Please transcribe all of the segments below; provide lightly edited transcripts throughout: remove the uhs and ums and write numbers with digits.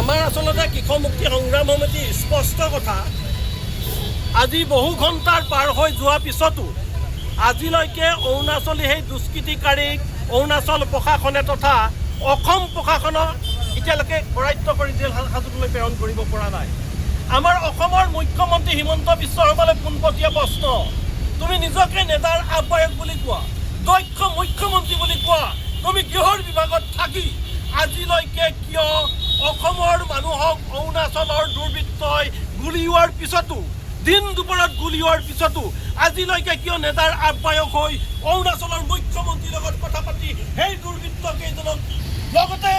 আমাৰ আচলতে কৃষক মুক্তি সংগ্ৰাম সমিতিৰ স্পষ্ট কথা, আজি বহু ঘণ্টাৰ পাৰ হৈ যোৱাৰ পিছতো আজিলৈকে অৰুণাচলী সেই দুষ্কৃতিকাৰীক অৰুণাচল প্ৰশাসনে তথা অসম প্ৰশাসনক এতিয়ালৈকে কৰায়ত্ব কৰি জেল হাজতলৈ প্ৰেৰণ কৰিব পৰা নাই। আমাৰ অসমৰ মুখ্যমন্ত্ৰী হিমন্ত বিশ্ব শৰ্মালৈ পোনপটীয়া প্ৰশ্ন, তুমি নিজকে নেতাৰ আহ্বায়ক বুলি কোৱা, দক্ষ মুখ্যমন্ত্ৰী বুলি কোৱা, তুমি গৃহৰ বিভাগত থাকি আজিলৈকে কিয় অসমৰ মানুহক অৰুণাচলৰ দুৰ্বৃত্তই গুলীওৱাৰ পিছতো, দিন দুপৰত গুলীওৱাৰ পিছতো আজিলৈকে কিয় নেতাৰ আহ্বায়ক হৈ অৰুণাচলৰ মুখ্যমন্ত্ৰীৰ লগত কথা পাতি সেই দুৰ্বৃত্তকেইজনক লগতে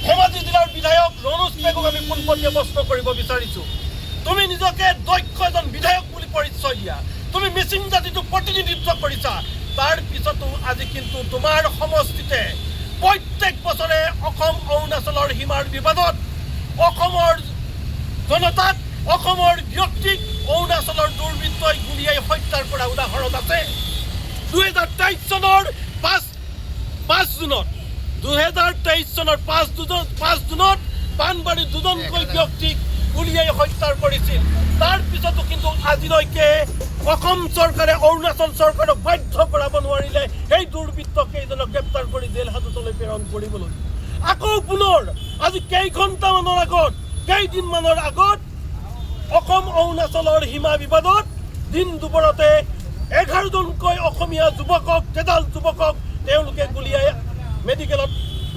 ধেমাজি জিলাৰ বিধায়ক ৰণোজ পেগুক আমি পোনপটীয়া প্ৰশ্ন কৰিব বিচাৰিছোঁ। তুমি নিজকে দক্ষ এজন বিধায়ক বুলি পৰিচয় দিয়া, তুমি মিচিং জাতিটোক প্ৰতিনিধিত্ব কৰিছা, তাৰ পিছতো আজি কিন্তু তোমাৰ সমষ্টিতে প্ৰত্যেক বছৰে অসম অৰুণাচলৰ সীমাৰ বিবাদত অসমৰ জনতাক, অসমৰ ব্যক্তিক অৰুণাচলৰ দুৰ্বৃত্তই গুলীয়াই হত্যাৰ কৰা উদাহৰণ আছে। 2023 চনৰ 5 জুনত 2023 চনৰ 5 জুনত বানবাৰীত দুজনকৈ ব্যক্তিক গুলীয়াই হত্যা কৰিছিল। তাৰ পিছতো কিন্তু আজিলৈকে অসম চৰকাৰে অৰুণাচল চৰকাৰক বাধ্য কৰাব নোৱাৰিলে সেই দুৰ্বৃত্তকেইজনক গ্ৰেপ্তাৰ কৰি জেল হাজতলৈ প্ৰেৰণ কৰিবলৈ। আকৌ পুনৰ আজি কেইঘণ্টামানৰ আগত, কেইদিনমানৰ আগত অসম অৰুণাচলৰ সীমা বিবাদত দিন দুপৰতে 11জনকৈ অসমীয়া যুৱকক, তেজাল যুৱকক তেওঁলোকে গুলীয়াই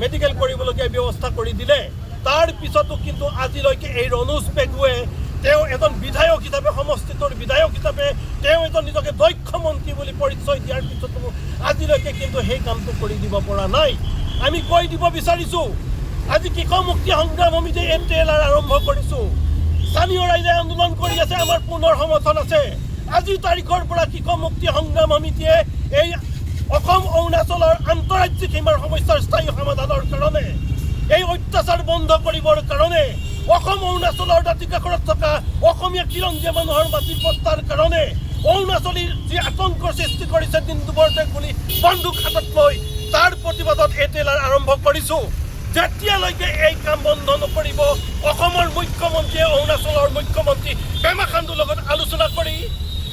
মেডিকেল কৰিবলগীয়া ব্যৱস্থা কৰি দিলে। তাৰ পিছতো কিন্তু আজিলৈকে এই ৰণোজ পেগুৱে তেওঁ এজন বিধায়ক হিচাপে, সমষ্টিটোৰ বিধায়ক হিচাপে তেওঁ এজন নিজকে দক্ষ মন্ত্ৰী বুলি পৰিচয় দিয়াৰ পিছতো আজিলৈকে কিন্তু সেই কামটো কৰি দিব পৰা নাই। আমি কৈ দিব বিচাৰিছোঁ, আজি কৃষক মুক্তি সংগ্ৰাম সমিতিয়ে NTLR আৰম্ভ কৰিছোঁ, স্থানীয় ৰাইজে আন্দোলন কৰি আছে, আমাৰ পুনৰ সমৰ্থন আছে। আজিৰ তাৰিখৰ পৰা কৃষক মুক্তি সংগ্ৰাম সমিতিয়ে এই অসম অৰুণাচলৰ আন্তঃৰাজ্যিক সীমাৰ সমস্যাৰ স্থায়ী সমাধানৰ কাৰণে, এই অত্যাচাৰ বন্ধ কৰিবৰ কাৰণে, অসম অৰুণাচলৰ দাঁতিকাষৰত থকা অসমীয়া কিৰঞ্জীয়া মানুহৰ মাটিৰ পট্টাৰ কাৰণে অৰুণাচলীৰ যি আতংকৰ সৃষ্টি কৰিছে দিন দুপৰতে গুলি বন্দুক হাতত লৈ, তাৰ প্ৰতিবাদত NTLR আৰম্ভ কৰিছোঁ। যেতিয়ালৈকে এই কাম বন্ধ নকৰিব অসমৰ মুখ্যমন্ত্ৰীয়ে অৰুণাচলৰ মুখ্যমন্ত্ৰী পেমা খাণ্ডুৰ লগত আলোচনা কৰি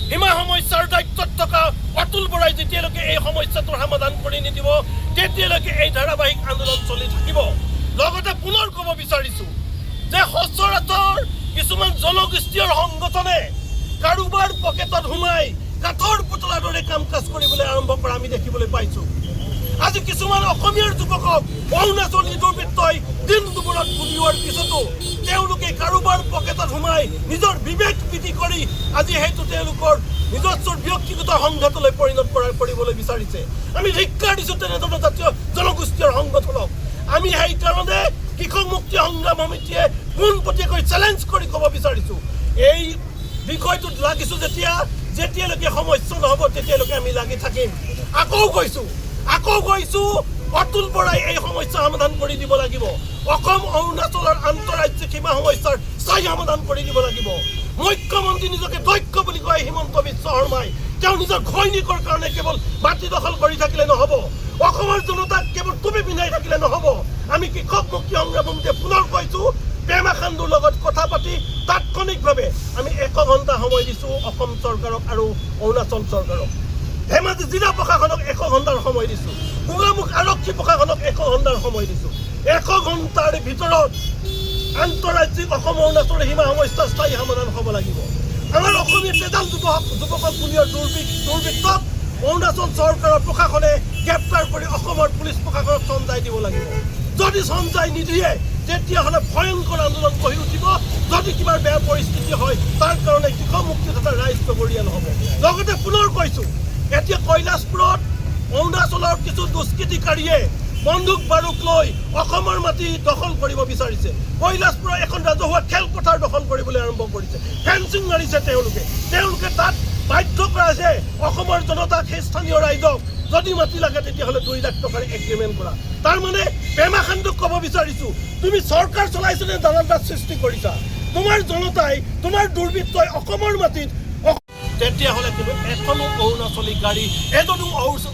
সীমা সমস্যাৰ দায়িত্বত থকা অতুল বৰাই যেতিয়ালৈকে এই সমস্যাটোৰ সমাধান কৰি নিদিব তেতিয়ালৈকে এই ধাৰাবাহিক আন্দোলন চলি থাকিব। লগতে পুনৰ ক'ব বিচাৰিছোঁ যে সচৰাচৰ কিছুমান জনগোষ্ঠীয় সংগঠনে কাৰোবাৰ পকেটত সোমাই কাঠৰ পুতলাৰ দৰে কাম কাজ কৰিবলৈ আৰম্ভ কৰা আমি দেখিবলৈ পাইছোঁ। আজি কিছুমান অসমীয়াৰ যুৱকক অৰুণাচলী দুৰ্বৃত্তই দিন দুপৰত গুলীওৱাৰ পিছতো তেওঁলোকে কাৰোবাৰ পকেটত সোমাই নিজৰ বিবেক পিটি কৰি আজি সেইটো তেওঁলোকৰ নিজস্ব ব্যক্তিগত সংঘাতলৈ পৰিণত কৰিবলৈ বিচাৰিছে। আমি ধিক্কাৰ দিছোঁ তেনে জনজাতীয় জনগোষ্ঠীয় সংগঠনক। আমি সেইকাৰণে কৃষক মুক্তি সংগ্ৰাম সমিতিয়ে পোনপটীয়াকৈ চেলেঞ্জ কৰি ক'ব বিচাৰিছোঁ, এই বিষয়টোত লাগিছোঁ যেতিয়ালৈকে সমস্যা নহ'ব তেতিয়ালৈকে আমি লাগি থাকিম। আকৌ কৈছোঁ অতুল বৰাই এই সমস্যা সমাধান কৰি দিব লাগিব। অসম অৰুণাচলৰ আন্তঃৰাজ্যিক সীমা সমস্যাৰ স্থায়ী সমাধান কৰি দিব লাগিব। মুখ্যমন্ত্ৰী নিজকে দক্ষ বুলি কয় হিমন্ত বিশ্ব শৰ্মাই, তেওঁ নিজৰ ঘৈণীকৰ কাৰণে কেৱল মাটি দখল কৰি থাকিলে নহ'ব, অসমৰ জনতাক কেৱল টুপি পিন্ধাই থাকিলে নহ'ব। আমি কৃষক মুক্তি সংগ্ৰাম সমিতিয়ে পুনৰ কৈছোঁ, পেমা খাণ্ডুৰ লগত কথা পাতি তাৎক্ষণিকভাৱে আমি 1 ঘণ্টা সময় দিছোঁ অসম চৰকাৰক আৰু অৰুণাচল চৰকাৰক। ধেমাজি জিলা প্ৰশাসনক 1 ঘণ্টাৰ সময় দিছোঁ, গোগামুখ আৰক্ষী প্ৰশাসনক 1 ঘণ্টাৰ সময় দিছোঁ। 1 ঘণ্টাৰ ভিতৰত আন্তঃৰাজ্যিক অসম অৰুণাচলৰ সীমা সমস্যাৰ স্থায়ী সমাধান হ'ব লাগিব। আমাৰ অসমীয়া তেজাল যুৱকক গুলীয়াৰ দুৰ্বৃত্তক অৰুণাচল চৰকাৰৰ প্ৰশাসনে গ্ৰেপ্তাৰ কৰি অসমৰ পুলিচ প্ৰশাসনক চমজাই দিব লাগিব। যদি চমজাই নিদিয়ে তেতিয়াহ'লে ভয়ংকৰ আন্দোলন গঢ়ি উঠিব। যদি কিবা বেয়া পৰিস্থিতি হয় তাৰ কাৰণে কৃষক মুক্তি তথা ৰাইজ জগৰীয়া নহ'ব। লগতে পুনৰ কৈছোঁ, এতিয়া কৈলাশপুৰত অৰুণাচলৰ কিছু দুষ্কৃতিকাৰীয়ে বন্দুক বাৰুক লৈ অসমৰ মাটি দখল কৰিব বিচাৰিছে। কৈলাশপুৰৰ এখন ৰাজহুৱা খেলপথাৰ দখল কৰিবলৈ আৰম্ভ কৰিছে, ফেন্সিং মাৰিছে তেওঁলোকে তাত বাধ্য কৰাইছে অসমৰ জনতাক, সেই স্থানীয় ৰাইজক যদি মাটি লাগে তেতিয়াহ'লে 2 লাখ টকাৰ এগ্ৰিমেণ্ট কৰা। তাৰমানে পেমা খাণ্ডুক ক'ব বিচাৰিছোঁ, তুমি চৰকাৰ চলাইছা নে দালাল সৃষ্টি কৰিছা? তোমাৰ জনতাই, তোমাৰ দুৰ্বৃত্তই অসমৰ মাটিত তেতিয়াহ'লে কিন্তু এখনো অৰুণাচলী গাড়ী, এজনো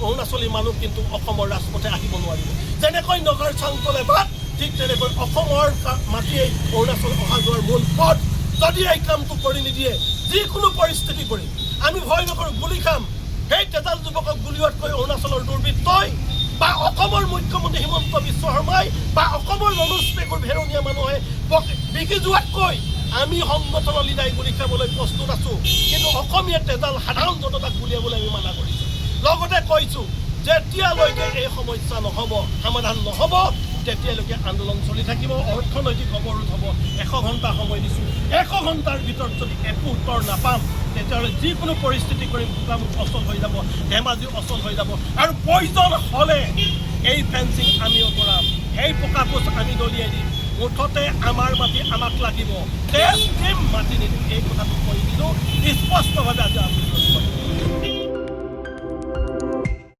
অৰুণাচলী মানুহ কিন্তু অসমৰ ৰাজপথে আহিব নোৱাৰিব। যেনেকৈ নগৰ চাংতলে বাট ঠিক তেনেকৈ অসমৰ মাটিয়েই অৰুণাচল অহা যোৱাৰ মূল পথ। যদি এই কামটো কৰি নিদিয়ে যিকোনো পৰিস্থিতি কৰি আমি ভয় নকৰোঁ, গুলি খাম। সেই তেজাল যুৱকক গুলিওৱাতকৈ অৰুণাচলৰ দুৰ্বৃত্তই বা অসমৰ মুখ্যমন্ত্ৰী হিমন্ত বিশ্ব শৰ্মাই বা অসমৰ মনোজ পেগুৰ ভেৰণীয়া মানুহে বিকি যোৱাতকৈ আমি সংগঠনৰ লিডাই গুলি খাবলৈ প্ৰস্তুত আছোঁ। কিন্তু অসমীয়া তেজাল সাধাৰণ জনতাক গুলিয়াবলৈ আমি মানা কৰিছোঁ। লগতে কৈছোঁ যেতিয়ালৈকে এই সমস্যা নহ'ব, সমাধান নহ'ব, তেতিয়ালৈকে আন্দোলন চলি থাকিব, অৰ্থনৈতিক অৱৰোধ হ'ব। 100 ঘণ্টা সময় দিছোঁ। 100 ঘণ্টাৰ ভিতৰত যদি একো উত্তৰ নাপাম তেতিয়াহ'লে যিকোনো পৰিস্থিতি কৰিম। গোগামুখ অচল হৈ যাব, ধেমাজি অচল হৈ যাব, আৰু প্ৰয়োজন হ'লে এই ফেন্সিং আমিও কৰাম, সেই পকাপোচ আমি দলিয়াই দিম। মুঠতে আমাৰ মাটি আমাক লাগিব, তেজ দিম, মাটি নিদিম। এই কথাটো কৈ দিলোঁ স্পষ্টভাৱে আজি আন্দোলন